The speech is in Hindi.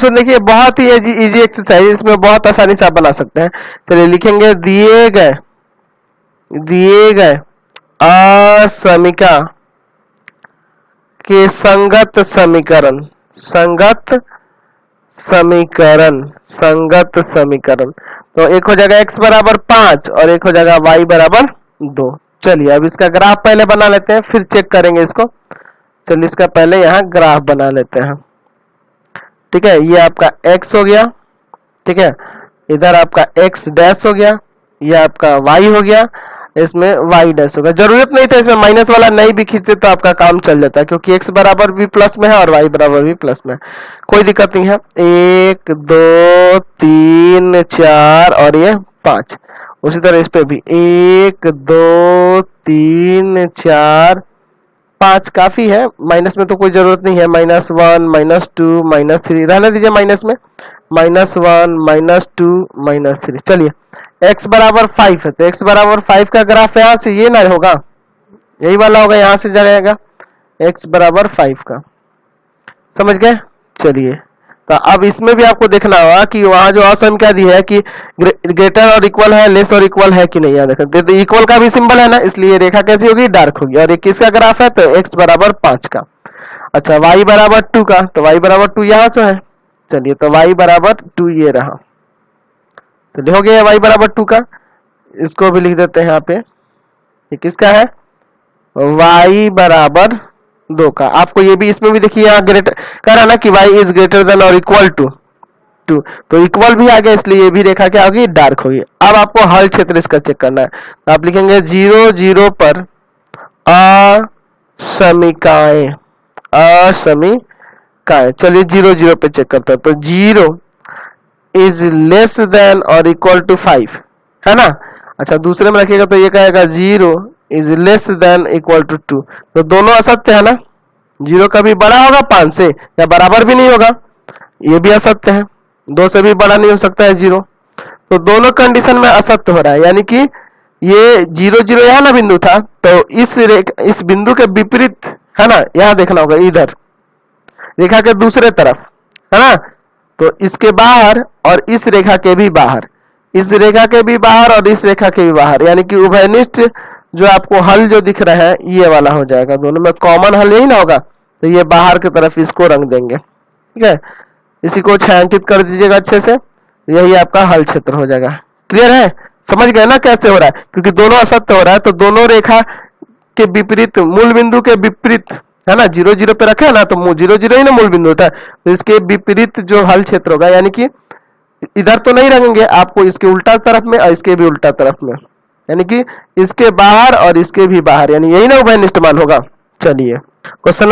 क्वेश्चन देखिए बहुत ही इजी एक्सरसाइज, इसमें बहुत आसानी से आप बना सकते हैं। चलिए लिखेंगे दिए गए असमीका के संगत समीकरण। तो एक हो जाएगा x बराबर 5 और एक हो जाएगा y बराबर 2। चलिए अब इसका ग्राफ पहले बना लेते हैं, फिर चेक करेंगे इसको। चलिए इसका पहले यहाँ ग्राफ बना लेते हैं। ठीक है, ये आपका x हो गया, ठीक है, इधर आपका x डैश हो गया, ये आपका y हो गया, इसमें y डैश होगा। जरूरत नहीं था इसमें माइनस वाला नहीं भी खींचते तो आपका काम चल जाता है, क्योंकि x बराबर भी प्लस में है और y बराबर भी प्लस में है, कोई दिक्कत नहीं है। 1 2 3 4 और ये 5। उसी तरह इस पे भी 1 2 3 4 5 काफी है, माइनस में तो कोई जरूरत नहीं है। -1 -2 -3 रहने दीजिए माइनस में, -1 -2 -3। चलिए x बराबर 5 है, तो x बराबर 5 का ग्राफ यहाँ से ये ना होगा, यही वाला होगा, यहाँ से जाएगा x बराबर 5 का। समझ गए? चलिए तो अब इसमें भी आपको देखना होगा कि वहां जो असंख्या दी है कि ग्रेटर और इक्वल है, लेस और इक्वल है कि नहीं। याद रखें तो इक्वल का भी सिंबल है ना, इसलिए रेखा कैसी होगी, डार्क होगी। और ये किसका ग्राफ है, तो x बराबर 5 का। अच्छा y बराबर 2 का, तो y बराबर 2 यहाँ से है। चलिए तो y बराबर 2 ये रहा, तो हो गया y बराबर 2 का। इसको भी लिख देते हैं यहाँ पे, ये किसका है, y बराबर 2 का। आपको ये भी इसमें भी देखिए यहाँ ग्रेटर कह रहा ना कि y इज ग्रेटर देन और इक्वल टू 2, तो इक्वल भी आ गया, इसलिए ये भी रेखा क्या होगी, डार्क होगी। अब आपको हल क्षेत्र इसका चेक करना है, तो आप लिखेंगे 0 0 पर असमीकाएं। चलिए 0 0 पे चेक करते हैं, तो 0 इज लेस देन और इक्वल टू 5 है ना। अच्छा दूसरे में रखिएगा तो ये कहेगा 0 is less than equal to 2, तो दोनों असत्य है ना। 0 कभी बड़ा होगा 5 से या बराबर भी नहीं होगा, ये भी असत्य है। 2 से भी बड़ा नहीं हो सकता है 0, तो दोनों कंडीशन में असत्य हो रहा है। यानी कि ये 0 0 यहाँ ना बिंदु था, तो इस बिंदु के विपरीत है ना, यहाँ देखना होगा, इधर रेखा के दूसरे तरफ है ना, तो इसके बाहर और इस रेखा के भी बाहर, इस रेखा के भी बाहर और इस रेखा के भी बाहर, यानी कि उभयनिष्ठ जो आपको हल जो दिख रहा है ये वाला हो जाएगा। दोनों में कॉमन हल यही ना होगा, तो ये बाहर की तरफ इसको रंग देंगे। ठीक है, इसी को छायांकित कर दीजिएगा अच्छे से, यही आपका हल क्षेत्र हो जाएगा। क्लियर है, समझ गए ना कैसे हो रहा है, क्योंकि दोनों असत्य हो रहा है, तो दोनों रेखा के विपरीत, मूल बिंदु के विपरीत है ना, 0 0 पे रखे ना, तो 0 0 ही ना मूल बिंदु होता है, तो इसके विपरीत जो हल क्षेत्र होगा, यानी कि इधर तो नहीं रखेंगे आपको, इसके उल्टा तरफ में और इसके भी उल्टा तरफ में, यानी कि इसके बाहर और इसके भी बाहर, यानी यही ना उभयनिष्ठ मान होगा। चलिए क्वेश्चन